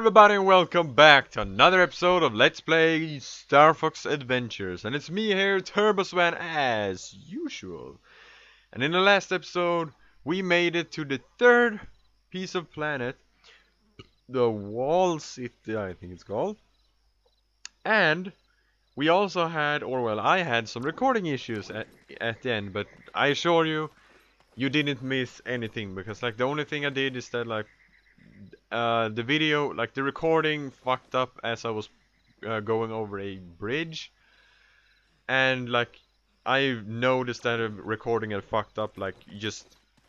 everybody and welcome back to another episode of Let's Play Starfox Adventures. And it's me here, Sven, as usual. And in the last episode, we made it to the third piece of planet, the Wall City, I think it's called. And we also had, or well, I had some recording issues at the end, but I assure you, you didn't miss anything, because like the only thing I did is that like the video, like the recording fucked up as I was going over a bridge, and like I noticed that a recording had fucked up like just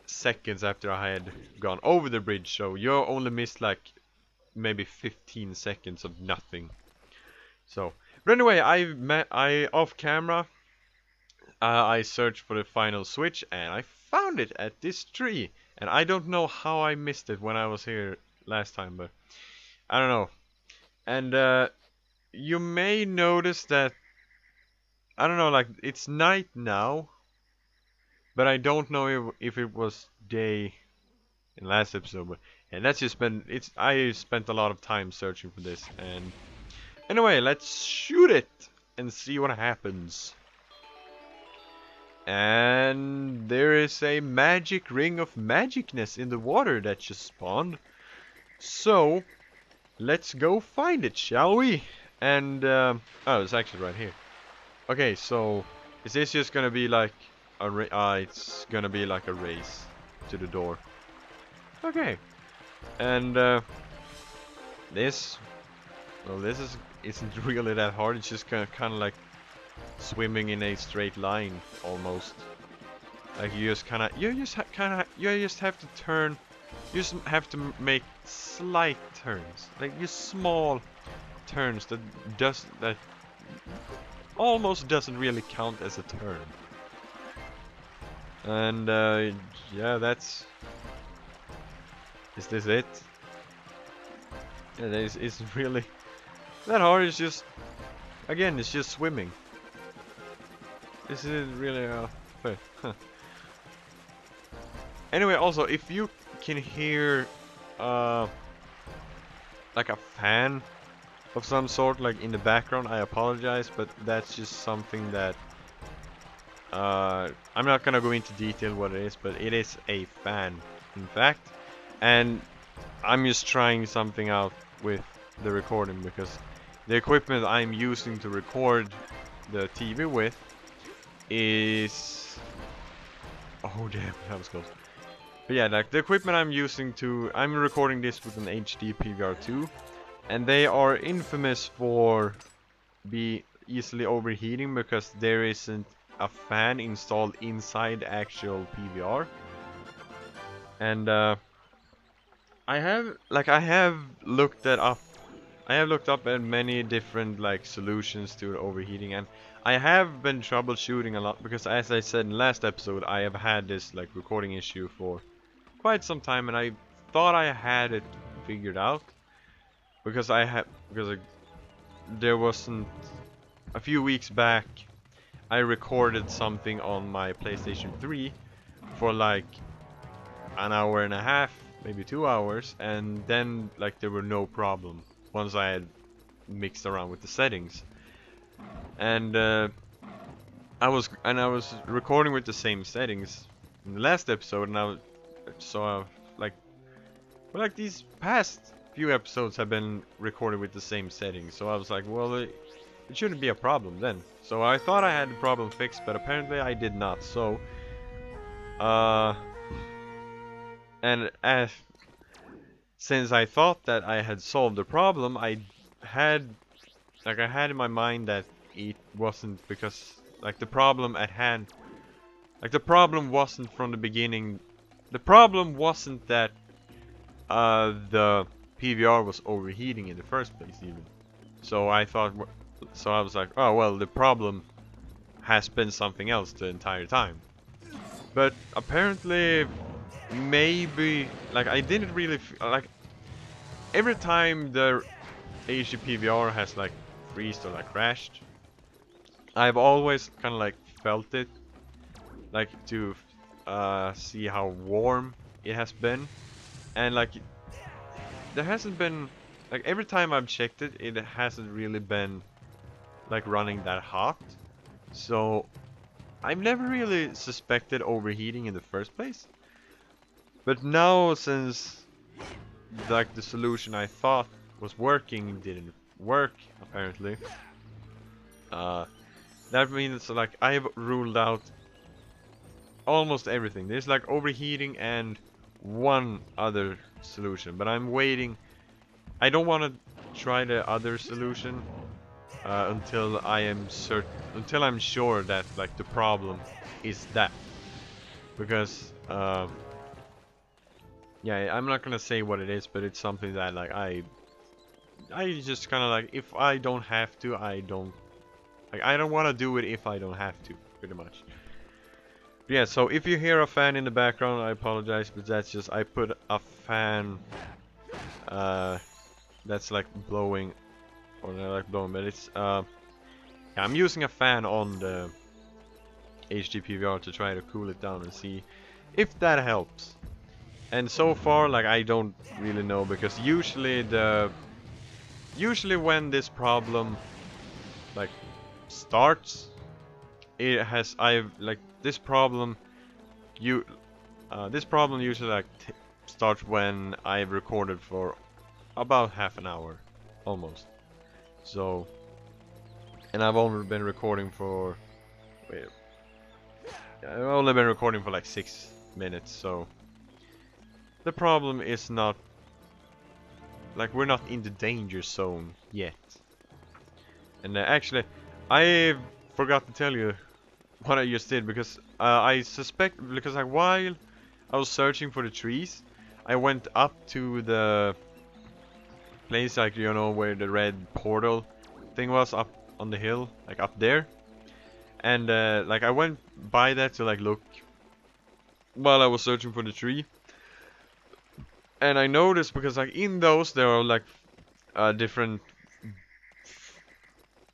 seconds after I had gone over the bridge, so you only missed like maybe 15 seconds of nothing. So, but anyway, I off camera, I searched for the final switch and I found it at this tree, and I don't know how I missed it when I was here last time, but I don't know. And you may notice that I don't know, like it's night now, but I don't know if it was day in last episode. But and that's just been I spent a lot of time searching for this, and anyway, let's shoot it and see what happens. And there is a magic ring of magicness in the water that just spawned. So let's go find it, shall we? And oh, it's actually right here. Okay, so is this just gonna be like a it's gonna be like a race to the door. Okay, and this, well, isn't really that hard. It's just kind of like swimming in a straight line almost. Like you just have to turn. You just have to make slight turns, like just small turns that almost doesn't really count as a turn. And yeah, is this it? Yeah, isn't really that hard. It's just, again, it's just swimming. This isn't really huh. Anyway, also, if you can hear like a fan of some sort like in the background, I apologize, but that's just something that I'm not gonna go into detail what it is, but it is a fan, in fact. And I'm just trying something out with the recording, because the equipment I'm using to record the TV with is, oh damn, that was close. But yeah, like the equipment I'm recording this with an HD PVR2, and they are infamous for be easily overheating because there isn't a fan installed inside actual PVR. And I have looked up at many different like solutions to overheating, and I have been troubleshooting a lot, because as I said in the last episode, I have had this like recording issue for quite some time, and I thought I had it figured out, because there wasn't, a few weeks back I recorded something on my PlayStation 3 for like an hour and a half, maybe 2 hours, and then like there were no problem once I had mixed around with the settings. And I was recording with the same settings in the last episode, and like these past few episodes have been recorded with the same settings, so I was like, well, it shouldn't be a problem then. So I thought I had the problem fixed, but apparently I did not. So and since I thought that I had solved the problem, I had in my mind that it wasn't, because like the problem at hand, like the problem wasn't from the beginning. The problem wasn't that the PVR was overheating in the first place even. So I was like, oh well, the problem has been something else the entire time. But apparently, maybe, like I didn't really like every time the HD PVR has like freezed or like crashed, I've always kind of like felt it, like to see how warm it has been, and like there hasn't been like every time I've checked it, it hasn't really been like running that hot. So I've never really suspected overheating in the first place. But now, since like the solution I thought was working didn't work apparently, that means like I've ruled out almost everything. There's like overheating and one other solution, but I'm waiting. I don't want to try the other solution until until I'm sure that like the problem is that, because yeah, I'm not gonna say what it is, but it's something that like I just kind of like, if I don't have to, I don't like, I don't want to do it if I don't have to, pretty much. Yeah, so if you hear a fan in the background, I apologize, but that's just, I put a fan that's like blowing, or not like blowing, but it's yeah, I'm using a fan on the HD PVR to try to cool it down and see if that helps. And so far, like, I don't really know, because usually when this problem like starts, it has, this problem usually like starts when I've recorded for about half an hour almost. So, and I've only been recording for I've only been recording for like 6 minutes, so the problem is not like, we're not in the danger zone yet. And actually, I forgot to tell you what I just did, because I suspect, because like while I was searching for the trees, I went up to the place, like, you know, where the red portal thing was, up on the hill, like up there. And like I went by that to like look while I was searching for the tree. And I noticed, because like in those there are like different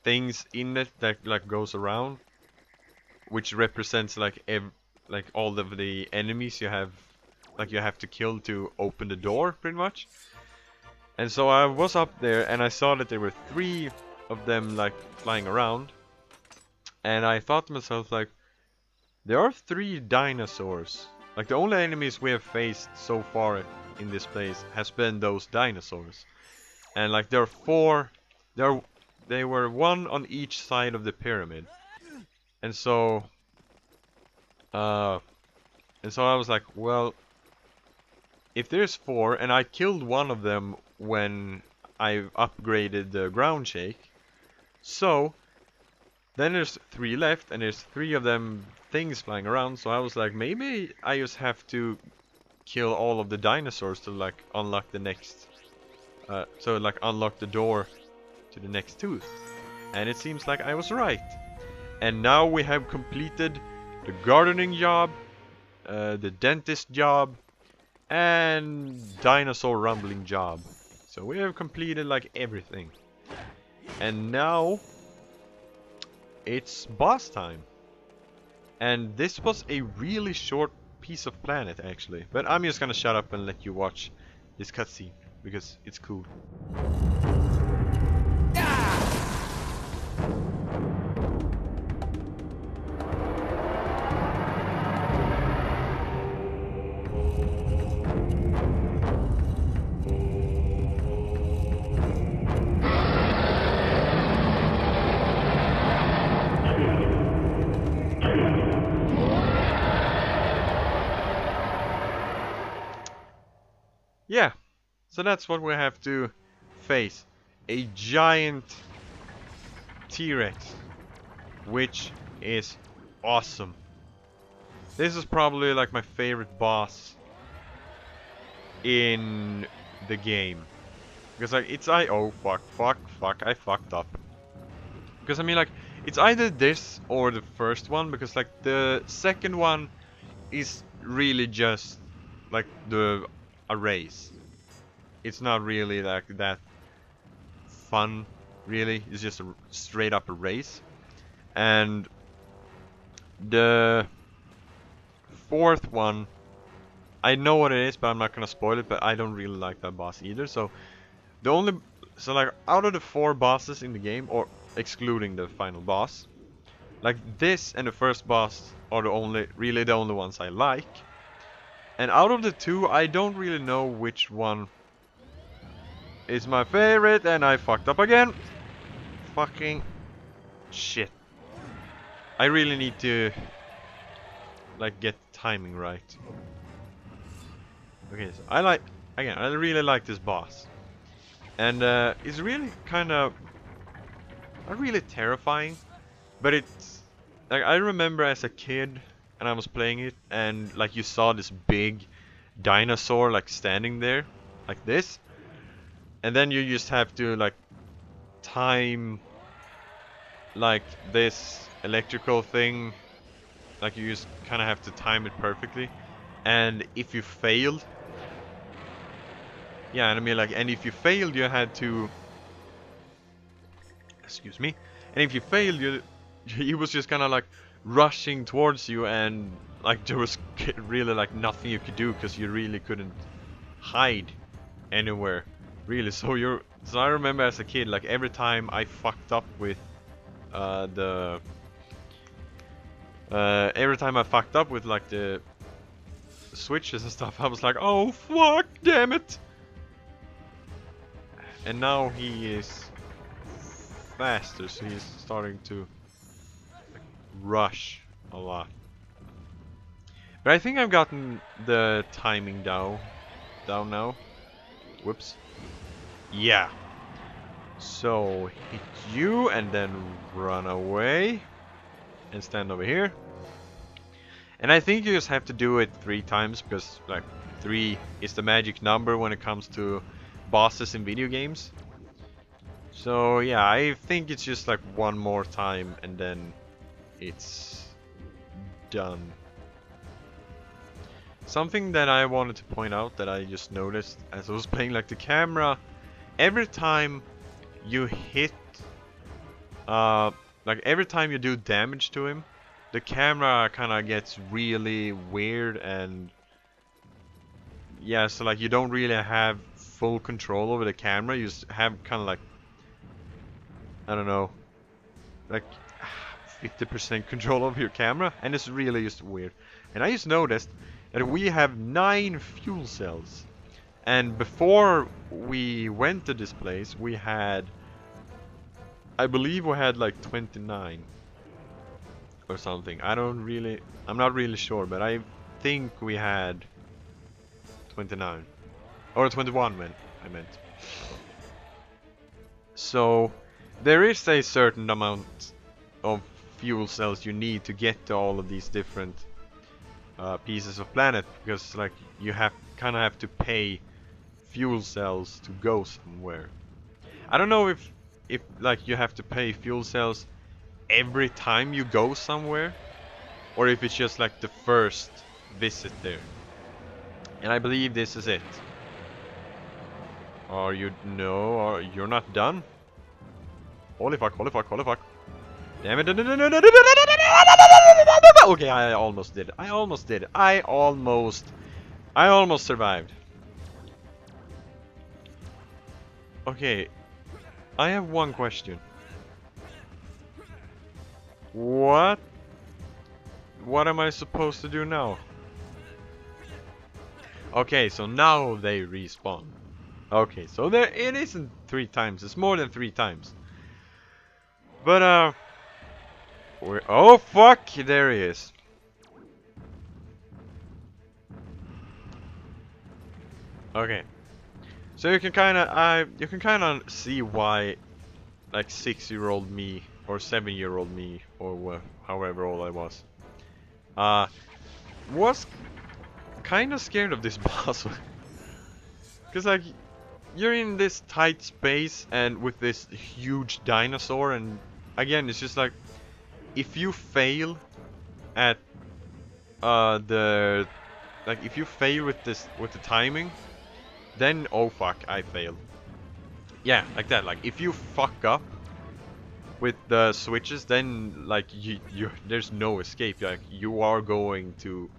things in it that like goes around, which represents like like all of the enemies you have, like you have to kill to open the door, pretty much. And so I was up there and I saw that there were 3 of them like flying around, and I thought to myself, like, there are 3 dinosaurs. Like, the only enemies we have faced so far in this place has been those dinosaurs. And like there are 4, they were 1 on each side of the pyramid. And so I was like, well, if there's 4 and I killed 1 of them when I upgraded the ground shake, so then there's 3 left, and there's 3 of them things flying around. So I was like, maybe I just have to kill all of the dinosaurs to like unlock the next so like unlock the door to the next tooth. And it seems like I was right. And now we have completed the gardening job, the dentist job, and dinosaur rumbling job. So we have completed like everything. And now it's boss time. And this was a really short piece of planet, actually. But I'm just gonna shut up and let you watch this cutscene, because it's cool. Yeah, so that's what we have to face. A giant T-Rex, which is awesome. This is probably like my favorite boss in the game. Because like it's oh fuck, I fucked up. Because I mean, like, it's either this or the first one, because like the second one is really just like a race. It's not really like that fun, really. It's just a straight up a race. And the fourth one, I know what it is, but I'm not gonna spoil it. But I don't really like that boss either. So the only So like out of the 4 bosses in the game, or excluding the final boss, like this and the first boss are really the only ones I like. And out of the 2, I don't really know which one is my favorite, and I fucked up again. Fucking shit. I really need to like get the timing right. Okay, so I really like this boss. And it's really kind of not really terrifying, but it's like I remember as a kid and I was playing it and like you saw this big dinosaur like standing there like this, and then you just have to like time like this electrical thing, like you just kind of have to time it perfectly, and if you failed, yeah, and I mean like, and if you failed you had to, excuse me, and if you failed you he was just kind of like rushing towards you, and like there was really like nothing you could do because you really couldn't hide anywhere really. So I remember as a kid, like every time I fucked up with every time I fucked up with like the switches and stuff, I was like, oh fuck, damn it. And now he is faster, so he's starting to like, rush a lot. But I think I've gotten the timing down now. Whoops. Yeah. So hit you and then run away and stand over here. And I think you just have to do it 3 times because like 3 is the magic number when it comes to bosses in video games. So yeah, I think it's just like 1 more time and then it's done. Something that I wanted to point out that I just noticed as I was playing, like the camera, every time you hit, like every time you do damage to him, the camera kind of gets really weird, and yeah, so like you don't really have full control over the camera. You just have kind of like, I don't know, like 50% control over your camera, and it's really just weird. And I just noticed that we have 9 fuel cells, and before we went to this place we had, I believe we had like 29 or something. I'm not really sure, but I think we had 29 or 21 I meant. So there is a certain amount of fuel cells you need to get to all of these different pieces of planet, because like you kind of have to pay fuel cells to go somewhere. I don't know if like you have to pay fuel cells every time you go somewhere, or if it's just like the first visit there. And I believe this is it. Are you or you're not done? Holy fuck, holy fuck, holy fuck. Damn it. Okay, I almost did it. I almost did it. I almost survived. Okay, I have one question. What am I supposed to do now? Okay, so now they respawn. Okay, so it isn't 3 times, it's more than 3 times. But oh fuck, there he is. Okay. So you can kind of see why like 6-year-old me or 7-year-old me or however old I was kind of scared of this boss. Cuz like you're in this tight space and with this huge dinosaur, and again it's just like if you fail at if you fail with the timing, then oh fuck, I failed. Yeah, like that. Like if you fuck up with the switches, then like there's no escape. Like you are going to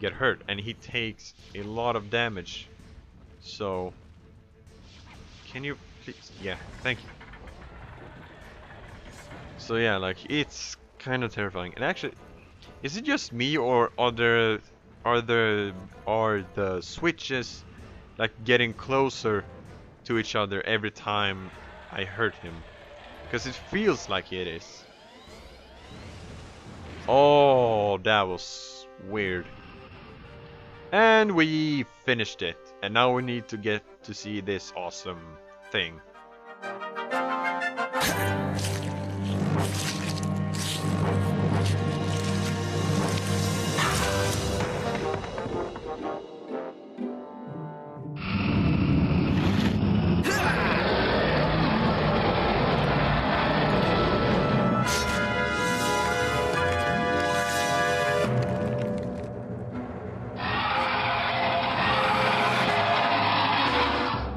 get hurt, and he takes a lot of damage. So can you Please. Yeah, thank you. So yeah, like it's kind of terrifying. And actually, is it just me or are the switches like getting closer to each other every time I hurt him? Because it feels like it is. Oh, that was weird. And we finished it. And now we need to get to see this awesome thing.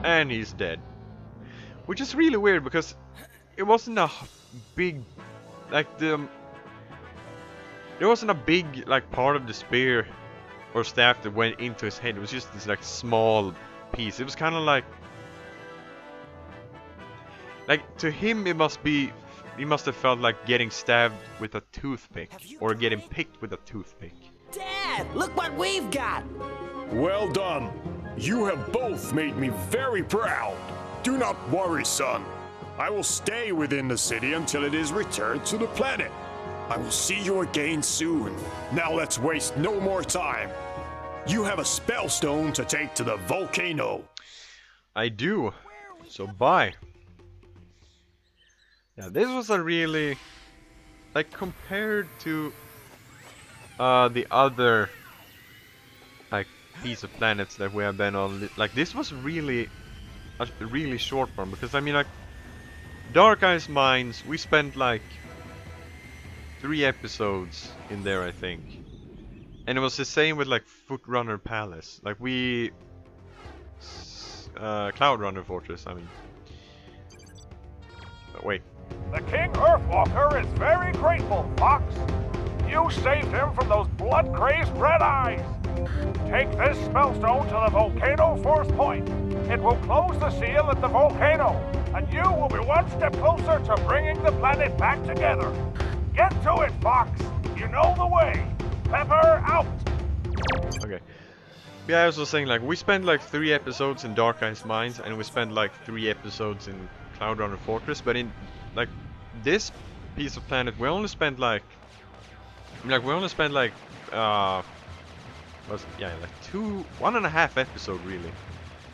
And he's dead. Which is really weird because it wasn't a big, like there wasn't a big like part of the spear or staff that went into his head. It was just this like small piece. It was kind of like to him it must have felt like getting stabbed with a toothpick or getting picked with a toothpick. Dad, look what we've got! Well done. You have both made me very proud. Do not worry, son. I will stay within the city until it is returned to the planet. I will see you again soon. Now let's waste no more time. You have a spell stone to take to the volcano. I do. So bye. Yeah, this was a really, like compared to the other like piece of planets that we have been on, like this was really a really short one, because I mean like Dark Ice Mines, we spent like 3 episodes in there I think, and it was the same with like Footrunner Palace, like we Cloud Runner Fortress, I mean. Wait. The King Earthwalker is very grateful, Fox. You saved him from those blood-crazed red eyes. Take this spellstone to the volcano fourth point. It will close the seal at the volcano, and you will be one step closer to bringing the planet back together. Get to it, Fox. You know the way. Pepper out. Okay. Yeah, I was just saying, like, we spent like 3 episodes in Dark Ice Mines, and we spent like 3 episodes in Cloud Runner Fortress, but in like this piece of planet we only spent like like 1.5 episode really,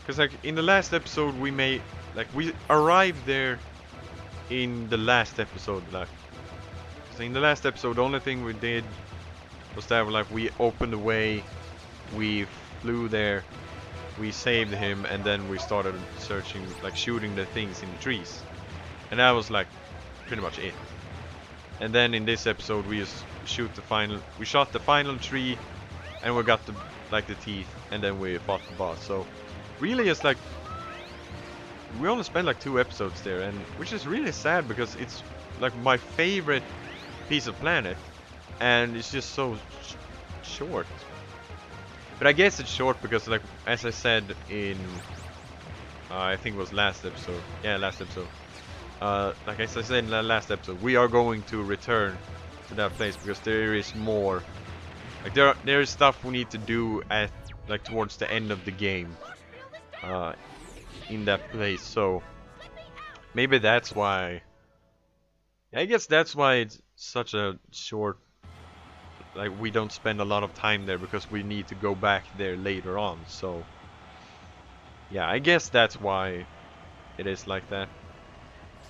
because like in the last episode we made like we arrived there in the last episode, like so in the last episode the only thing we did was that like we opened the way, we flew there, we saved him, and then we started searching, like shooting the things in the trees. And that was like pretty much it. And then in this episode we just we shot the final tree, and we got the teeth, and then we fought the boss. So really it's like we only spent like 2 episodes there, and which is really sad because it's like my favorite piece of planet, and it's just so short. But I guess it's short because, like, as I said in, I think it was last episode. Yeah, last episode. Like as I said in the last episode, we are going to return to that place because there is more. Like there is stuff we need to do at like towards the end of the game. In that place, so maybe that's why. I guess that's why it's such a short. Like we don't spend a lot of time there because we need to go back there later on. So yeah, I guess that's why it is like that.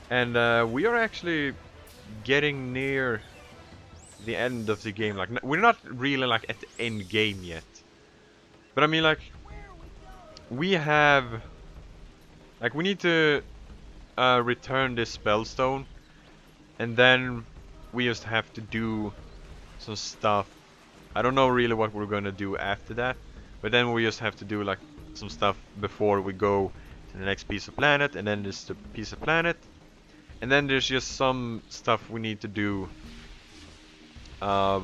And we are actually getting near the end of the game. Like we're not really like at the end game yet, but I mean like we have like we need to return this spellstone, and then we just have to do some stuff. I don't know really what we're gonna do after that, but then we just have to do like some stuff before we go to the next piece of planet, and then there's the piece of planet, and then there's just some stuff we need to do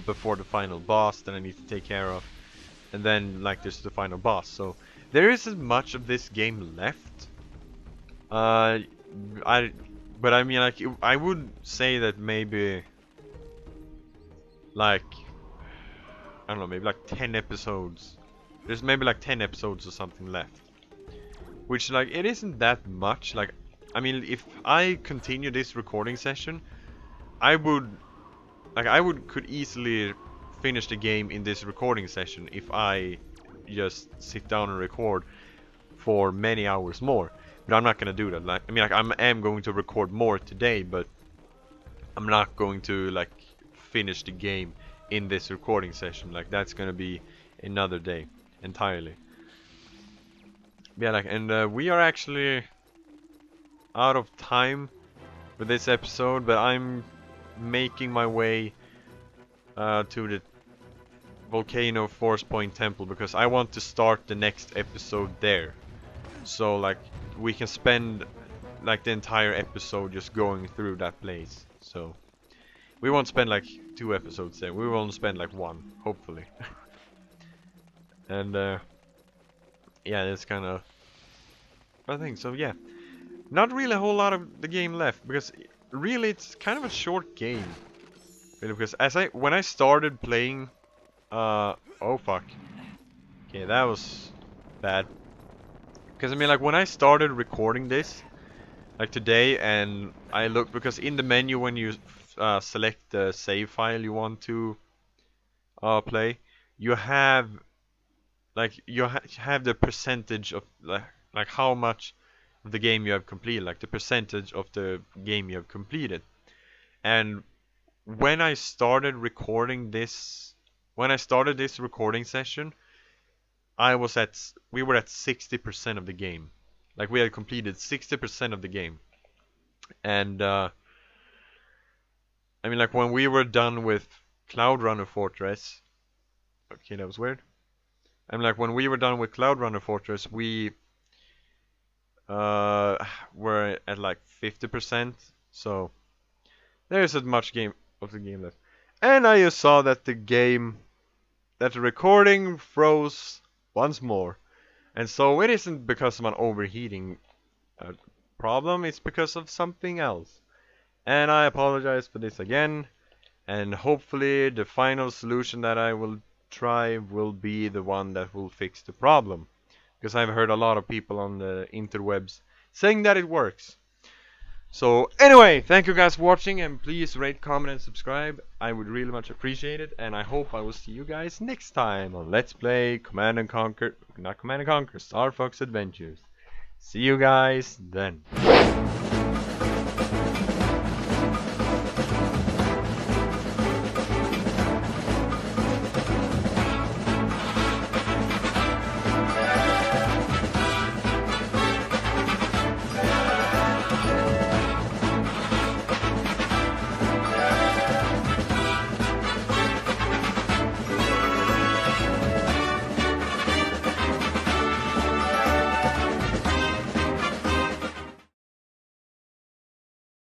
before the final boss that I need to take care of, and then like there's the final boss. So there isn't much of this game left. but I mean, like, I would say that maybe, like, I don't know, maybe like 10 episodes. There's maybe like 10 episodes or something left. Which, like, it isn't that much. Like, I mean, if I continue this recording session, I would, like, could easily finish the game in this recording session if I just sit down and record for many hours more. But I'm not gonna do that. Like, I mean, like, I am going to record more today, but I'm not going to, like, finish the game in this recording session. Like, that's gonna be another day entirely. Yeah, like, and we are actually out of time with this episode, but I'm making my way to the Volcano Force Point Temple because I want to start the next episode there. So, like, we can spend, like, the entire episode just going through that place. So we won't spend like 2 episodes there. We won't spend like 1, hopefully. And yeah, that's kind of, I think so. Yeah, not really a whole lot of the game left because really it's kind of a short game. Really, because when I started playing, oh fuck, okay, that was bad. Because I mean, like, when I started recording this, like today, and I look, because in the menu when you select the save file you want to play, you have, like, have the percentage of like how much of the game you have completed, like the percentage of the game you have completed. And when I started recording this, when I started this recording session, we were at 60% of the game. Like, we had completed 60% of the game. And I mean, like, when we were done with Cloud Runner Fortress, okay, that was weird. I mean, like, when we were done with Cloud Runner Fortress, we were at like 50%. So there isn't much of the game left. And I just saw that that the recording froze once more. And so it isn't because of an overheating problem, it's because of something else. And I apologize for this again. And hopefully the final solution that I will try will be the one that will fix the problem. Because I've heard a lot of people on the interwebs saying that it works. So anyway, thank you guys for watching, and please rate, comment, and subscribe. I would really much appreciate it, and I hope I will see you guys next time on Let's Play Star Fox Adventures. See you guys then.